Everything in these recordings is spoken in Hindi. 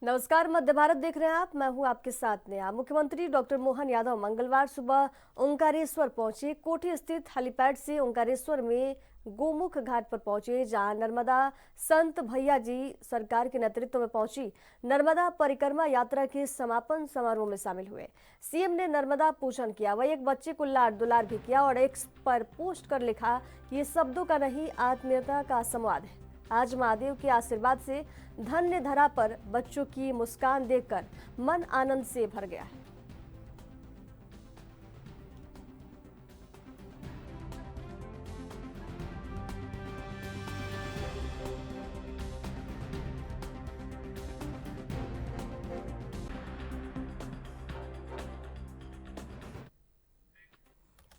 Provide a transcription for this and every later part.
नमस्कार, मध्य भारत देख रहे हैं आप। मैं हूं आपके साथ नेहा। मुख्यमंत्री डॉक्टर मोहन यादव मंगलवार सुबह ओंकारेश्वर पहुंचे। कोठी स्थित हेलीपैड से ओंकारेश्वर में गोमुख घाट पर पहुंचे, जहां नर्मदा संत भैया जी सरकार के नेतृत्व में पहुंची नर्मदा परिक्रमा यात्रा के समापन समारोह में शामिल हुए। सीएम ने नर्मदा पूजन किया, वही एक बच्चे को लाड दुलार भी किया और एक्स पर पोस्ट कर लिखा, ये शब्दों का नहीं आत्मीयता का संवाद है। आज महादेव के आशीर्वाद से धन्य धरा पर बच्चों की मुस्कान देखकर मन आनंद से भर गया है।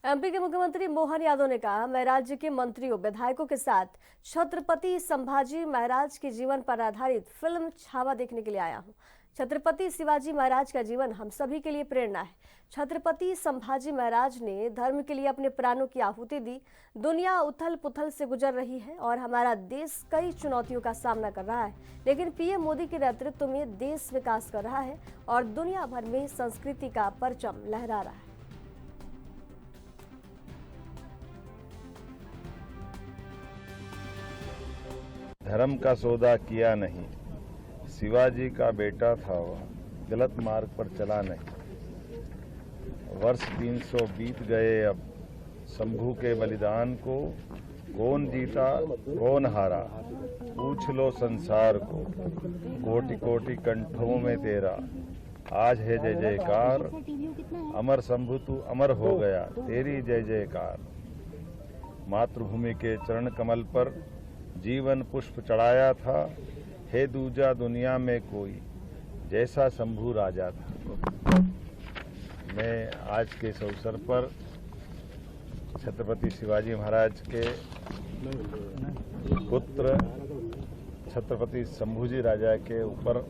एमपी के मुख्यमंत्री मोहन यादव ने कहा, मैं राज्य के मंत्रियों विधायकों के साथ छत्रपति संभाजी महाराज के जीवन पर आधारित फिल्म छावा देखने के लिए आया हूं। छत्रपति शिवाजी महाराज का जीवन हम सभी के लिए प्रेरणा है। छत्रपति संभाजी महाराज ने धर्म के लिए अपने प्राणों की आहुति दी। दुनिया उथल पुथल से गुजर रही है और हमारा देश कई चुनौतियों का सामना कर रहा है, लेकिन पीएम मोदी के नेतृत्व में देश विकास कर रहा है और दुनिया भर में संस्कृति का परचम लहरा रहा है। धर्म का सौदा किया नहीं, शिवाजी का बेटा था वह, गलत मार्ग पर चला नहीं। वर्ष 300 बीत गए अब, शंभू के बलिदान को कौन जीता कौन हारा, पूछ लो संसार को। कोटि कोटि कंठों में तेरा आज है जय जयकार, अमर शंभू तू अमर हो गया, तेरी जय जयकार। मातृभूमि के चरण कमल पर जीवन पुष्प चढ़ाया था, हे दूजा दुनिया में कोई जैसा शंभू राजा था। मैं आज के इस अवसर पर छत्रपति शिवाजी महाराज के पुत्र छत्रपति शंभूजी राजा के ऊपर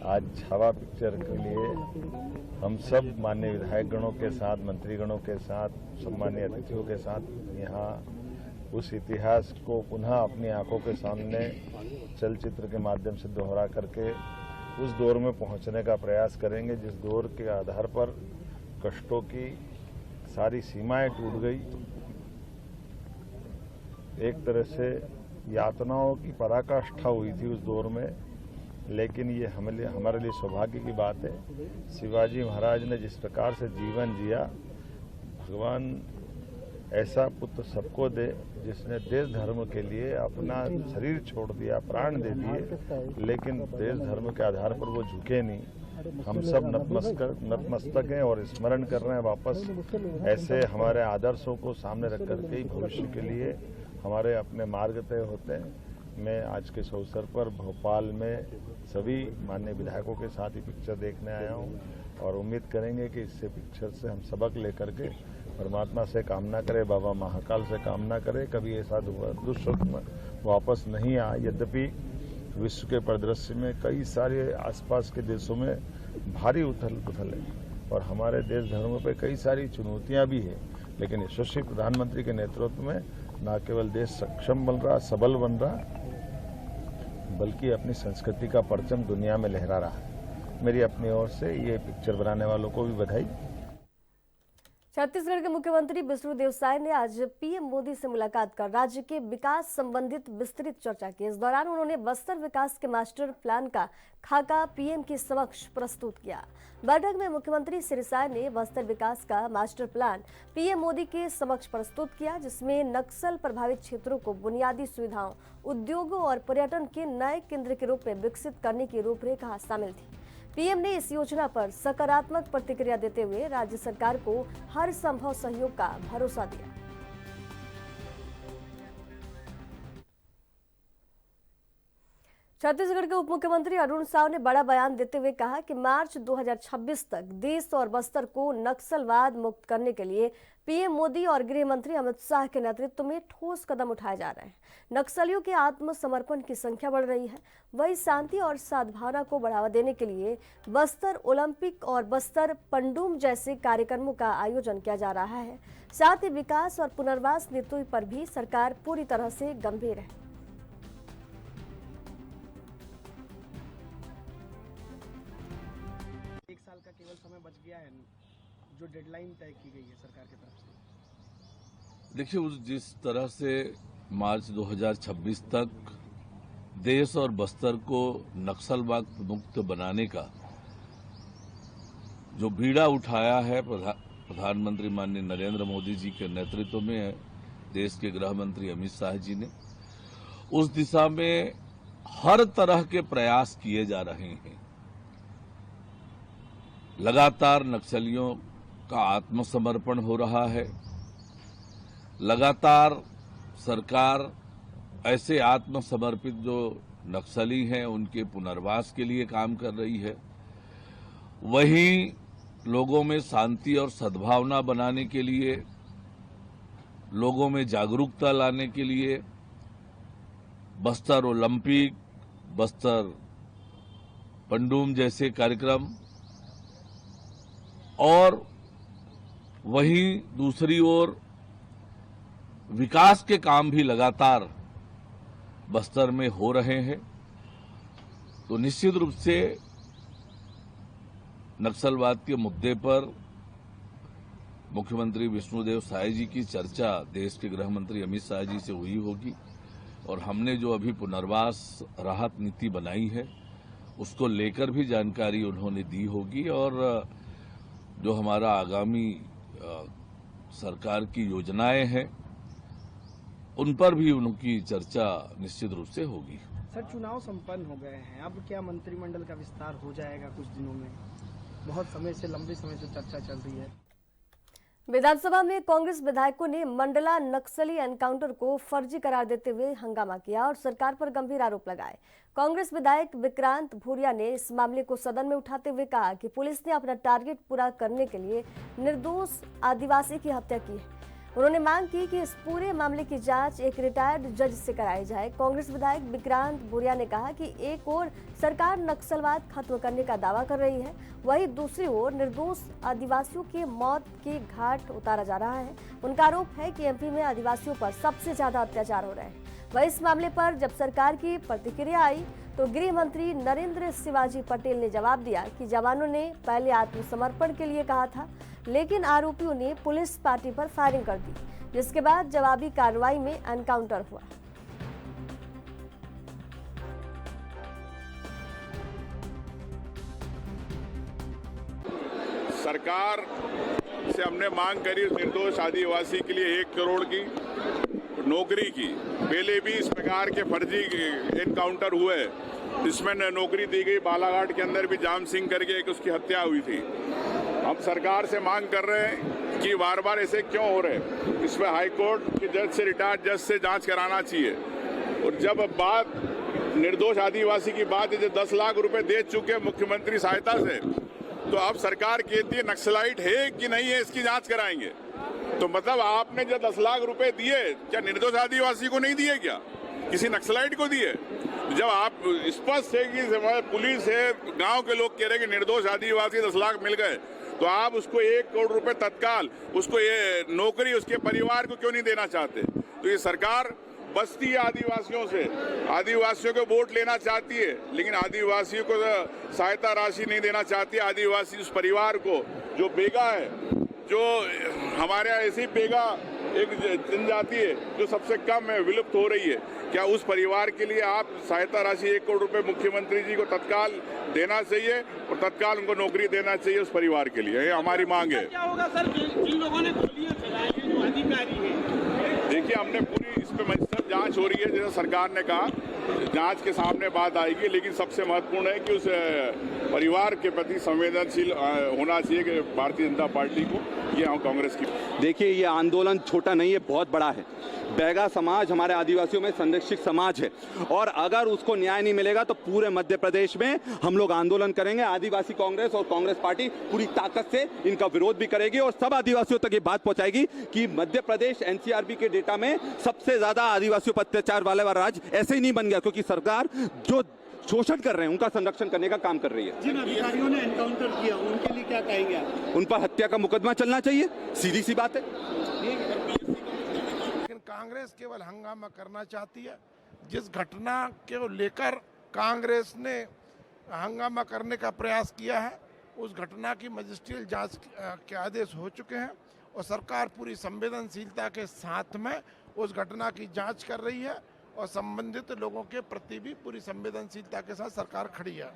आज छावा पिक्चर के लिए हम सब माननीय विधायक गणों के साथ, मंत्रीगणों के साथ, सम्मानीय अतिथियों के साथ यहाँ उस इतिहास को पुनः अपनी आंखों के सामने चलचित्र के माध्यम से दोहरा करके उस दौर में पहुंचने का प्रयास करेंगे, जिस दौर के आधार पर कष्टों की सारी सीमाएं टूट गई। एक तरह से यातनाओं की पराकाष्ठा हुई थी उस दौर में, लेकिन ये हमारे लिए सौभाग्य की बात है। शिवाजी महाराज ने जिस प्रकार से जीवन जिया, भगवान ऐसा पुत्र सबको दे जिसने देश धर्म के लिए अपना शरीर छोड़ दिया, प्राण दे दिए, लेकिन देश धर्म के आधार पर वो झुके नहीं। हम सब नतमस्तक हैं और स्मरण कर रहे हैं वापस ऐसे हमारे आदर्शों को सामने रख करके ही भविष्य के लिए हमारे अपने मार्ग तय होते हैं। मैं आज के इस अवसर पर भोपाल में सभी माननीय विधायकों के साथ ही पिक्चर देखने आया हूँ और उम्मीद करेंगे कि इससे पिक्चर से हम सबक लेकर के परमात्मा से कामना करें, बाबा महाकाल से कामना करें, कभी ऐसा दुष्वक्त वापस नहीं आए। यद्यपि विश्व के परिदृश्य में कई सारे आसपास के देशों में भारी उथल पुथल है और हमारे देश धर्म पे कई सारी चुनौतियां भी है, लेकिन यशस्वी प्रधानमंत्री के नेतृत्व में न केवल देश सक्षम बन रहा, सबल बन रहा, बल्कि अपनी संस्कृति का परचम दुनिया में लहरा रहा है। मेरी अपनी ओर से ये पिक्चर बनाने वालों को भी बधाई। छत्तीसगढ़ के मुख्यमंत्री विष्णुदेव साय ने आज पीएम मोदी से मुलाकात कर राज्य के विकास संबंधित विस्तृत चर्चा की। इस दौरान उन्होंने बस्तर विकास के मास्टर प्लान का खाका पीएम के समक्ष प्रस्तुत किया। बैठक में मुख्यमंत्री श्री साय ने बस्तर विकास का मास्टर प्लान पीएम मोदी के समक्ष प्रस्तुत किया, जिसमें नक्सल प्रभावित क्षेत्रों को बुनियादी सुविधाओं, उद्योगों और पर्यटन के नए केंद्र के रूप में विकसित करने की रूपरेखा शामिल थी। पीएम ने इस योजना पर सकारात्मक प्रतिक्रिया देते हुए राज्य सरकार को हर संभव सहयोग का भरोसा दिया। छत्तीसगढ़ के उप मुख्यमंत्री अरुण साव ने बड़ा बयान देते हुए कहा कि मार्च 2026 तक देश और बस्तर को नक्सलवाद मुक्त करने के लिए पीएम मोदी और गृह मंत्री अमित शाह के नेतृत्व में ठोस कदम उठाए जा रहे हैं। नक्सलियों के आत्मसमर्पण की संख्या बढ़ रही है, वही शांति और सद्भावना को बढ़ावा देने के लिए बस्तर ओलंपिक और बस्तर पंडुम जैसे कार्यक्रमों का आयोजन किया जा रहा है। साथ ही विकास और पुनर्वास नीति पर भी सरकार पूरी तरह से गंभीर है। केवल समय बच गया है जो डेडलाइन तय की गई है सरकार की तरफ से? देखिए, जिस तरह से मार्च 2026 तक देश और बस्तर को नक्सलवाद मुक्त बनाने का जो बीड़ा उठाया है प्रधानमंत्री माननीय नरेंद्र मोदी जी के नेतृत्व में देश के गृह मंत्री अमित शाह जी ने, उस दिशा में हर तरह के प्रयास किए जा रहे हैं। लगातार नक्सलियों का आत्मसमर्पण हो रहा है। लगातार सरकार ऐसे आत्मसमर्पित जो नक्सली हैं उनके पुनर्वास के लिए काम कर रही है। वहीं लोगों में शांति और सद्भावना बनाने के लिए, लोगों में जागरूकता लाने के लिए बस्तर ओलंपिक, बस्तर पंडूम जैसे कार्यक्रम, और वहीं दूसरी ओर विकास के काम भी लगातार बस्तर में हो रहे हैं। तो निश्चित रूप से नक्सलवाद के मुद्दे पर मुख्यमंत्री विष्णुदेव साय जी की चर्चा देश के गृह मंत्री अमित शाह जी से हुई होगी, और हमने जो अभी पुनर्वास राहत नीति बनाई है उसको लेकर भी जानकारी उन्होंने दी होगी, और जो हमारा आगामी सरकार की योजनाएं हैं उन पर भी उनकी चर्चा निश्चित रूप से होगी। सर, चुनाव संपन्न हो गए हैं, अब क्या मंत्रिमंडल का विस्तार हो जाएगा कुछ दिनों में? बहुत समय से, लंबे समय से चर्चा चल रही है। विधानसभा में कांग्रेस विधायकों ने मंडला नक्सली एनकाउंटर को फर्जी करार देते हुए हंगामा किया और सरकार पर गंभीर आरोप लगाए। कांग्रेस विधायक विक्रांत भूरिया ने इस मामले को सदन में उठाते हुए कहा कि पुलिस ने अपना टारगेट पूरा करने के लिए निर्दोष आदिवासी की हत्या की है। उन्होंने मांग की कि इस पूरे मामले की जांच एक रिटायर्ड जज से कराई जाए। कांग्रेस विधायक विक्रांत भूरिया ने कहा कि एक ओर सरकार नक्सलवाद खत्म करने का दावा कर रही है, वहीं दूसरी ओर निर्दोष आदिवासियों के मौत के घाट उतारा जा रहा है। उनका आरोप है कि एमपी में आदिवासियों पर सबसे ज्यादा अत्याचार हो रहे हैं। वहीं इस मामले पर जब सरकार की प्रतिक्रिया आई तो गृह मंत्री नरेंद्र शिवाजी पटेल ने जवाब दिया कि जवानों ने पहले आत्मसमर्पण के लिए कहा था, लेकिन आरोपियों ने पुलिस पार्टी पर फायरिंग कर दी, जिसके बाद जवाबी कार्रवाई में एनकाउंटर हुआ। सरकार से हमने मांग करी निर्दोष आदिवासी के लिए 1 करोड़ की नौकरी की। पहले भी इस प्रकार के फर्जी एनकाउंटर हुए, इसमें नौकरी दी गई। बालाघाट के अंदर भी जाम सिंह करके एक उसकी हत्या हुई थी। हम सरकार से मांग कर रहे हैं कि बार बार ऐसे क्यों हो रहे, इसमें हाईकोर्ट के जज से, रिटायर्ड जज से जांच कराना चाहिए। और जब बात निर्दोष आदिवासी की बात है, जो 10 लाख रुपए दे चुके मुख्यमंत्री सहायता से, तो अब सरकार कहती है नक्सलाइट है कि नहीं है इसकी जांच कराएंगे। तो मतलब आपने जो 10 लाख रुपए दिए, क्या निर्दोष आदिवासी को नहीं दिए, क्या किसी नक्सलाइट को दिए? जब आप स्पष्ट है कि पुलिस है, गांव के लोग कह रहे हैं कि निर्दोष आदिवासी 10 लाख मिल गए, तो आप उसको 1 करोड़ रुपए तत्काल, उसको ये नौकरी उसके परिवार को क्यों नहीं देना चाहते? तो ये सरकार बस्ती है आदिवासियों से, आदिवासियों को वोट लेना चाहती है, लेकिन आदिवासियों को सहायता राशि नहीं देना चाहती। आदिवासी उस परिवार को जो बेगा है, जो हमारे यहाँ ऐसी बेगा एक जनजाति है जो सबसे कम है, विलुप्त हो रही है, क्या उस परिवार के लिए आप सहायता राशि 1 करोड़ रुपए मुख्यमंत्री जी को तत्काल देना चाहिए और तत्काल उनको नौकरी देना चाहिए उस परिवार के लिए? ये हमारी मांग है। क्या होगा सर जिन लोगों ने गोलियां चलाई हैं, जो अधिकारी हैं? देखिए, हमने पूरी इस पे मजिस्ट्रेट जांच हो रही है, जैसा सरकार ने कहा, जांच के सामने बात आएगी, लेकिन सबसे महत्वपूर्ण है कि उस परिवार के प्रति संवेदनशील होना चाहिए कि भारतीय जनता पार्टी को, ये हम कांग्रेस की। देखिए, ये आंदोलन छोटा नहीं है, बहुत बड़ा है। बैगा समाज हमारे आदिवासियों में संरक्षित समाज है, और अगर उसको न्याय नहीं मिलेगा तो पूरे मध्य प्रदेश में हम लोग आंदोलन करेंगे। आदिवासी कांग्रेस और कांग्रेस पार्टी पूरी ताकत से इनका विरोध भी करेगी और सब आदिवासियों तक ये बात पहुंचाएगी कि मध्य प्रदेश एनसीआरबी के डेटा में सबसे ज्यादा आदिवासियों पर अत्याचार वाला राज्य ऐसे ही नहीं बन गया, क्योंकि सरकार जो शोषण कर रहे हैं उनका संरक्षण करने का काम कर रही है। जिन अधिकारियों ने एनकाउंटर किया उनके लिए क्या कहेंगे आप? उन पर हत्या का मुकदमा चलना चाहिए, सीधी सी बात है। लेकिन कांग्रेस केवल हंगामा करना चाहती है। जिस घटना को लेकर कांग्रेस ने हंगामा करने का प्रयास किया है, उस घटना की मजिस्ट्रियल जांच के आदेश हो चुके हैं और सरकार पूरी संवेदनशीलता के साथ में उस घटना की जांच कर रही है और संबंधित लोगों के प्रति भी पूरी संवेदनशीलता के साथ सरकार खड़ी है।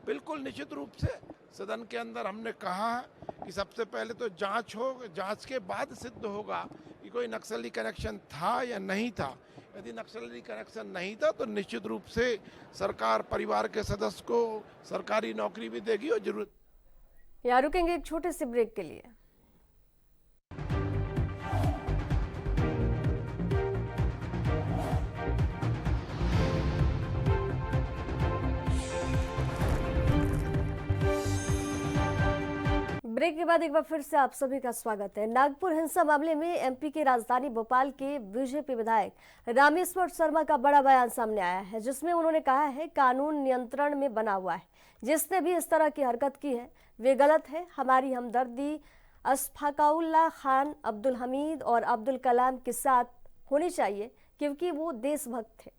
बिल्कुल निश्चित रूप से सदन के अंदर हमने कहा है कि सबसे पहले तो जांच हो, जांच के बाद सिद्ध होगा कि कोई नक्सली कनेक्शन था या नहीं था। यदि नक्सली कनेक्शन नहीं था तो निश्चित रूप से सरकार परिवार के सदस्य को सरकारी नौकरी भी देगी और जरूरत। यहाँ रुकेंगे एक छोटे से ब्रेक के लिए। ब्रेक के बाद एक बार फिर से आप सभी का स्वागत है। नागपुर हिंसा मामले में एमपी के राजधानी भोपाल के बीजेपी विधायक रामेश्वर शर्मा का बड़ा बयान सामने आया है, जिसमें उन्होंने कहा है कानून नियंत्रण में बना हुआ है, जिसने भी इस तरह की हरकत की है वे गलत है। हमारी हमदर्दी अशफाकउल्लाह खान, अब्दुल हमीद और अब्दुल कलाम के साथ होनी चाहिए क्योंकि वो देशभक्त थे।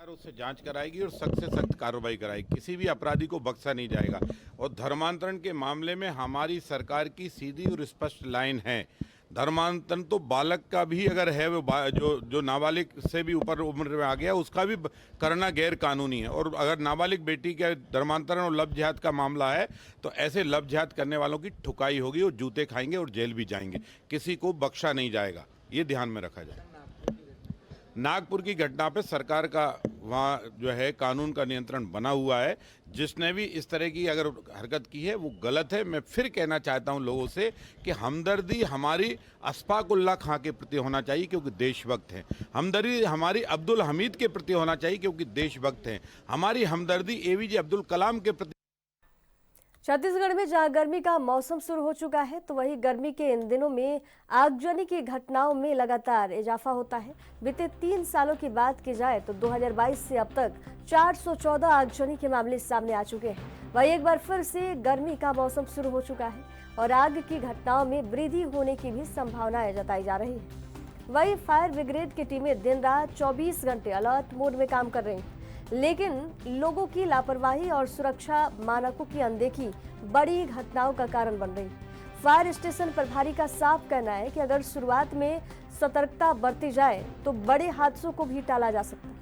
उससे जांच कराएगी और सख्त से सख्त कार्रवाई कराएगी, किसी भी अपराधी को बख्शा नहीं जाएगा। और धर्मांतरण के मामले में हमारी सरकार की सीधी और स्पष्ट लाइन है, धर्मांतरण तो बालक का भी अगर है, वो जो नाबालिग से भी ऊपर उम्र में आ गया उसका भी करना गैर कानूनी है। और अगर नाबालिग बेटी का धर्मांतरण और लव जिहाद का मामला है तो ऐसे लव जिहाद करने वालों की ठुकाई होगी और जूते खाएंगे और जेल भी जाएंगे, किसी को बख्शा नहीं जाएगा, ये ध्यान में रखा जाए। नागपुर की घटना पे सरकार का वहाँ जो है कानून का नियंत्रण बना हुआ है। जिसने भी इस तरह की अगर हरकत की है वो गलत है। मैं फिर कहना चाहता हूँ लोगों से कि हमदर्दी हमारी अशफाकउल्लाह खां के प्रति होना चाहिए क्योंकि देशभक्त हैं। हमदर्दी हमारी अब्दुल हमीद के प्रति होना चाहिए क्योंकि देशभक्त हैं। हमारी हमदर्दी एपीजे अब्दुल कलाम के प्रति। छत्तीसगढ़ में जहां गर्मी का मौसम शुरू हो चुका है तो वहीं गर्मी के इन दिनों में आगजनी की घटनाओं में लगातार इजाफा होता है। बीते 3 सालों की बात की जाए तो 2022 से अब तक 414 आगजनी के मामले सामने आ चुके हैं। वहीं एक बार फिर से गर्मी का मौसम शुरू हो चुका है और आग की घटनाओं में वृद्धि होने की भी संभावनाएं जताई जा रही है। वहीं फायर ब्रिगेड की टीमें दिन रात 24 घंटे अलर्ट मोड में काम कर रही हैं, लेकिन लोगों की लापरवाही और सुरक्षा मानकों की अनदेखी बड़ी घटनाओं का कारण बन रही है। फायर स्टेशन प्रभारी का साफ कहना है कि अगर शुरुआत में सतर्कता बरती जाए तो बड़े हादसों को भी टाला जा सकता है।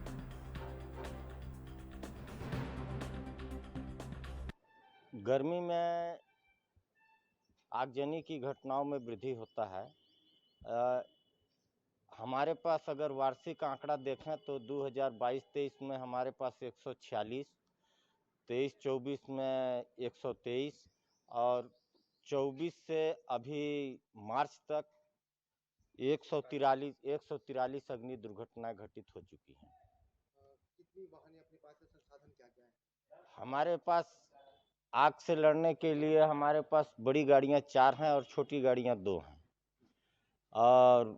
गर्मी में आगजनी की घटनाओं में वृद्धि होता है। हमारे पास अगर वार्षिक आंकड़ा देखें तो 2022-23 में हमारे पास 146, 23-24 में 123 और 24 से अभी मार्च तक 143 अग्नि दुर्घटनाएं घटित हो चुकी हैं। कितनी वाहनें अपने पास है, संसाधन क्या क्या है? हमारे पास आग से लड़ने के लिए हमारे पास बड़ी गाड़ियां 4 हैं और छोटी गाड़ियां 2 हैं और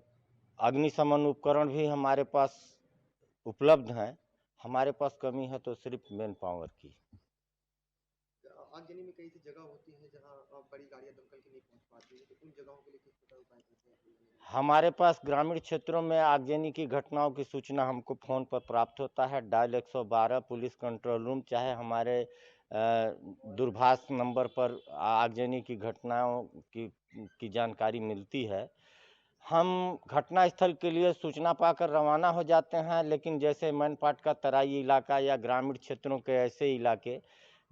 अग्निशमन उपकरण भी हमारे पास उपलब्ध हैं। हमारे पास कमी है तो सिर्फ मैन पावर की। आगजनी में कई सी जगह होती है जहां बड़ी गाड़ियां दमकल की नहीं पहुंच पाती है, तो उन जगहों के लिए किस प्रकार उपाय करते हैं? हमारे पास ग्रामीण क्षेत्रों में आगजनी की घटनाओं की सूचना हमको फोन पर प्राप्त होता है। डायल 112 पुलिस कंट्रोल रूम चाहे हमारे दूरभाष नंबर पर आगजनी की घटनाओं की जानकारी मिलती है। हम घटनास्थल के लिए सूचना पाकर रवाना हो जाते हैं, लेकिन जैसे मैनपाट का तराई इलाका या ग्रामीण क्षेत्रों के ऐसे इलाके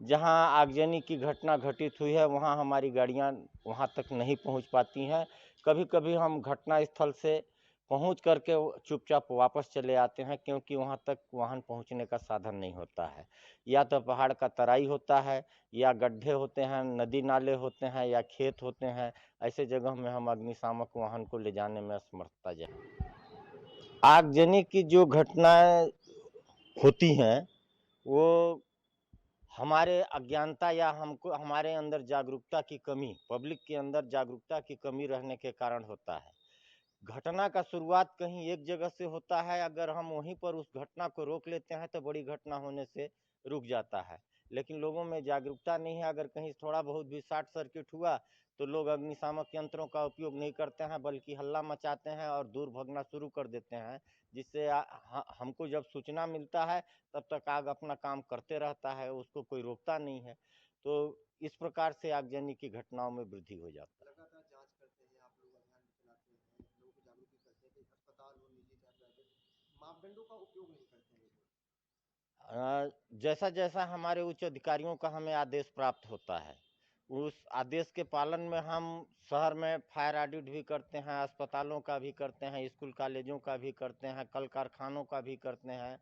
जहां आगजनी की घटना घटित हुई है वहां हमारी गाड़ियां वहां तक नहीं पहुंच पाती हैं। कभी कभी हम घटनास्थल से पहुंच करके चुपचाप वापस चले आते हैं क्योंकि वहां तक वाहन पहुंचने का साधन नहीं होता है। या तो पहाड़ का तराई होता है या गड्ढे होते हैं, नदी नाले होते हैं या खेत होते हैं। ऐसे जगह में हम अग्निशामक वाहन को ले जाने में असमर्थता जाए। आगजनी की जो घटनाएं होती हैं वो हमारे अज्ञानता या हमको हमारे अंदर जागरूकता की कमी, पब्लिक के अंदर जागरूकता की कमी रहने के कारण होता है। घटना का शुरुआत कहीं एक जगह से होता है, अगर हम वहीं पर उस घटना को रोक लेते हैं तो बड़ी घटना होने से रुक जाता है। लेकिन लोगों में जागरूकता नहीं है। अगर कहीं थोड़ा बहुत भी शॉर्ट सर्किट हुआ तो लोग अग्निशामक यंत्रों का उपयोग नहीं करते हैं, बल्कि हल्ला मचाते हैं और दूर भागना शुरू कर देते हैं, जिससे हमको जब सूचना मिलता है तब तक आग अपना काम करते रहता है, उसको कोई रोकता नहीं है। तो इस प्रकार से आगजनी की घटनाओं में वृद्धि हो जाती है। लगातार जांच करते हैं आप लोग, अभियान चलाते हैं, लोगों को जागरूक भी करते हैं कि अस्पताल हो निजी चाहे प्राइवेट, मापदंडों का उपयोग नहीं करते हैं ये लोग। जैसा जैसा हमारे उच्च अधिकारियों का हमें आदेश प्राप्त होता है, उस आदेश के पालन में हम शहर में फायर ऑडिट भी करते हैं, अस्पतालों का भी करते हैं, स्कूल कॉलेजों का भी करते हैं, कल कारखानों का भी करते हैं,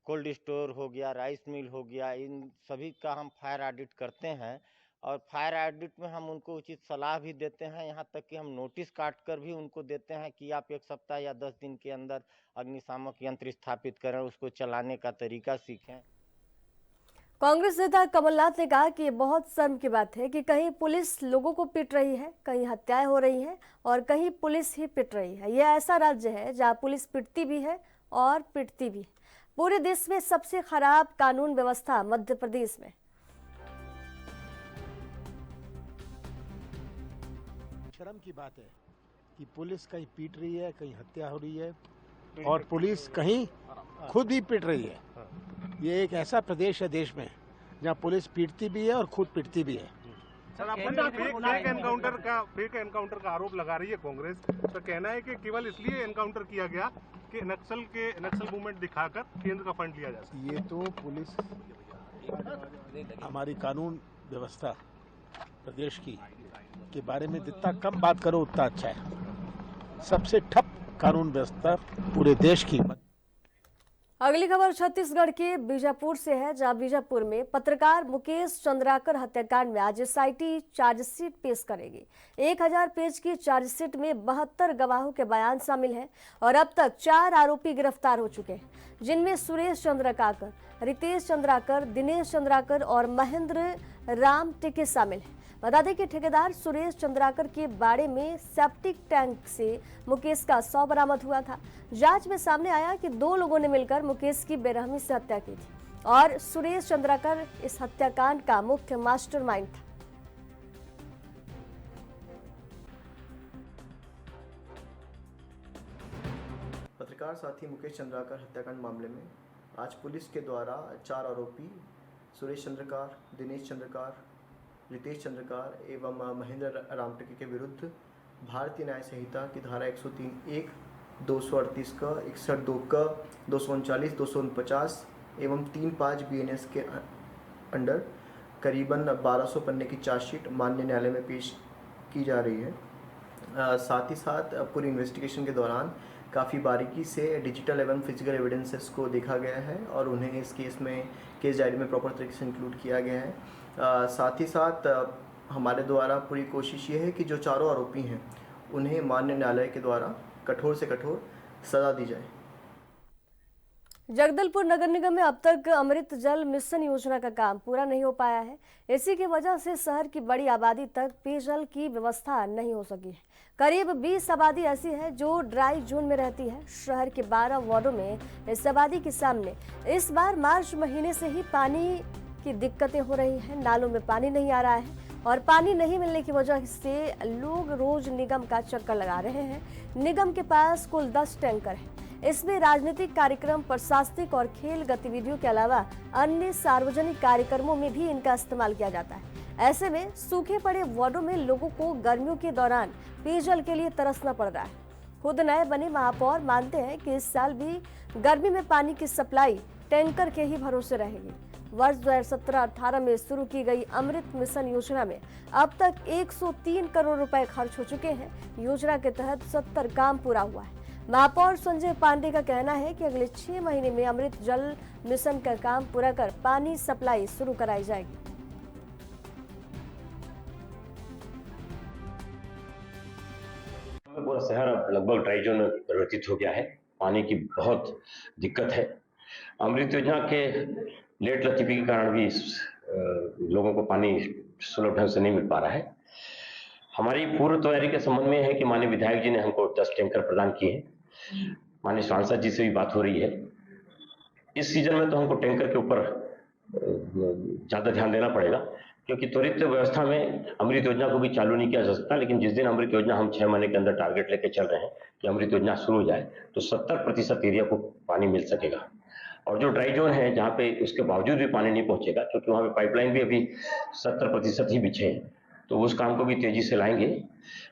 कोल्ड स्टोर हो गया, राइस मिल हो गया, इन सभी का हम फायर ऑडिट करते हैं। और फायर ऑडिट में हम उनको उचित सलाह भी देते हैं, यहाँ तक कि हम नोटिस काट कर भी उनको देते हैं कि आप 1 सप्ताह या 10 दिन के अंदर अग्निशामक यंत्र स्थापित करें, उसको चलाने का तरीका सीखें। कांग्रेस नेता कमलनाथ ने कहा कि ये बहुत शर्म की बात है कि कहीं पुलिस लोगों को पीट रही है, कहीं हत्याएं हो रही हैं और कहीं पुलिस ही पीट रही है। यह ऐसा राज्य है जहां पुलिस पिटती भी है और पिटती भी। पूरे देश में सबसे खराब कानून व्यवस्था मध्य प्रदेश में। शर्म की बात है कि पुलिस कहीं पीट रही है, कहीं हत्या हो रही है और पुलिस कहीं खुद ही पीट रही है। ये एक ऐसा प्रदेश है देश में जहाँ पुलिस पीटती भी है और खुद पिटती भी है। सर, आप फेक एनकाउंटर का आरोप लगा रही है कांग्रेस। तो कहना है कि केवल इसलिए एनकाउंटर किया गया कि नक्सल मूवमेंट दिखाकर केंद्र का फंड लिया जा सके। ये तो पुलिस, हमारी कानून व्यवस्था प्रदेश की के बारे में जितना कम बात करो उतना अच्छा है। सबसे ठप कानून व्यवस्था पूरे देश की। अगली खबर छत्तीसगढ़ के बीजापुर से है, जहां बीजापुर में पत्रकार मुकेश चंद्राकर हत्याकांड में आज एसआईटी चार्जशीट पेश करेगी। 1000 पेज की चार्जशीट में 72 गवाहों के बयान शामिल हैं और अब तक 4 आरोपी गिरफ्तार हो चुके हैं, जिनमें सुरेश चंद्राकर, रितेश चंद्राकर, दिनेश चंद्राकर और महेंद्र राम टिके शामिल हैं। बता दें कि ठेकेदार सुरेश चंद्राकर के बाड़े में सेप्टिक टैंक से मुकेश का शव बरामद हुआ था। जांच में सामने आया कि 2 लोगों ने मिलकर मुकेश की बेरहमी से हत्या की थी और सुरेश चंद्राकर इस हत्याकांड का मुख्य मास्टरमाइंड था। पत्रकार साथी मुकेश चंद्राकर हत्याकांड मामले में आज पुलिस के द्वारा 4 आरोपी सुरेश चंद्रकार, दिनेश चंद्रकार, रितेश चंद्रकार एवं महेंद्र रामटके के विरुद्ध भारतीय न्याय संहिता की धारा 103(1), 238 का, 61(2) का, 239, 249 एवं 35 BNS के अंडर करीबन 1200 पन्ने की चार्जशीट माननीय न्यायालय में पेश की जा रही है। साथ ही साथ पूरी इन्वेस्टिगेशन के दौरान काफ़ी बारीकी से डिजिटल एवं फिजिकल एविडेंसेस को देखा गया है और उन्हें इस केस में केस डायरी में प्रॉपर तरीके से इंक्लूड किया गया है। साथ ही साथ हमारे द्वारा पूरी कोशिश ये है कि जो चारों आरोपी हैं उन्हें माननीय न्यायालय के द्वारा कठोर से कठोर सजा दी जाए। जगदलपुर नगर निगम में अब तक अमृत जल मिशन योजना का काम पूरा नहीं हो पाया है। इसी की वजह से शहर की बड़ी आबादी तक पेयजल की व्यवस्था नहीं हो सकी है। करीब 20 आबादी ऐसी है जो ड्राई जोन में रहती है। शहर के 12 वार्डों में इस आबादी के सामने इस बार मार्च महीने से ही पानी की दिक्कतें हो रही हैं। नालों में पानी नहीं आ रहा है और पानी नहीं मिलने की वजह से लोग रोज निगम का चक्कर लगा रहे हैं। निगम के पास कुल 10 टैंकर हैं। इसमें राजनीतिक कार्यक्रम, प्रशासनिक और खेल गतिविधियों के अलावा अन्य सार्वजनिक कार्यक्रमों में भी इनका इस्तेमाल किया जाता है। ऐसे में सूखे पड़े वार्डों में लोगों को गर्मियों के दौरान पेयजल के लिए तरसना पड़ रहा है। खुद नए बने महापौर मानते हैं कि इस साल भी गर्मी में पानी की सप्लाई टैंकर के ही भरोसे रहेगी। वर्ष 2017-18 में शुरू की गई अमृत मिशन योजना में अब तक 103 करोड़ रुपए खर्च हो चुके हैं। योजना के तहत 70 काम पूरा हुआ है। महापौर संजय पांडे का कहना है कि अगले 6 महीने में अमृत जल मिशन का काम पूरा कर पानी सप्लाई शुरू कराई जाएगी। पूरा शहर अब लगभग ड्राई जोन में परिवर्तित हो गया है। पानी की बहुत दिक्कत है। अमृत योजना के लेट लतीफी के कारण भी लोगों को पानी सुलभ ढंग से नहीं मिल पा रहा है। हमारी पूर्व तैयारी के संबंध में है कि माननीय विधायक जी ने हमको 10 टैंकर प्रदान किए हैं। माननीय सांसद जी से भी बात हो रही है। इस सीजन में तो हमको टैंकर के ऊपर ज़्यादा ध्यान देना पड़ेगा, क्योंकि त्वरित व्यवस्था में अमृत योजना को भी चालू नहीं किया जा सकता। लेकिन जिस दिन अमृत योजना हम 6 महीने के अंदर टारगेट लेके चल रहे हैं कि अमृत योजना शुरू हो जाए, तो 70% एरिया को पानी मिल सकेगा। और जो ड्राई जोन है जहाँ पे उसके बावजूद भी पानी नहीं पहुंचेगा, क्योंकि वहाँ पे पाइपलाइन भी अभी 70% ही बिछे हैं, तो उस काम को भी तेजी से लाएंगे।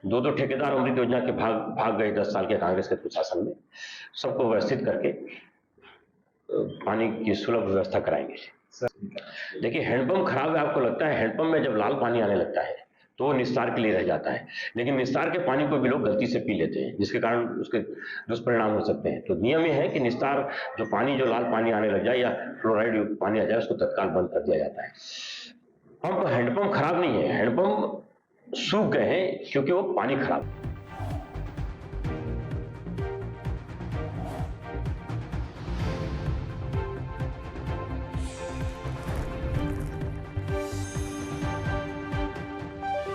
2 ठेकेदार अमृत योजना के भाग गए 10 साल के कांग्रेस के प्रशासन में, सबको व्यवस्थित करके पानी की सुलभ व्यवस्था कराएंगे। देखिए, हैंडपंप खराब है, आपको लगता है हैंडपंप में जब लाल पानी आने लगता है तो वो निस्तार के लिए रह जाता है, लेकिन निस्तार के पानी को भी लोग गलती से पी लेते हैं, जिसके कारण उसके दुष्परिणाम हो सकते हैं। तो नियम ये है कि निस्तार जो लाल पानी आने लग जाए या फ्लोराइड पानी आ जाए, उसको तत्काल बंद कर दिया जाता है। हैंडपंप खराब नहीं है, हैंडपंप सूख गए हैं क्योंकि वो पानी खराब है।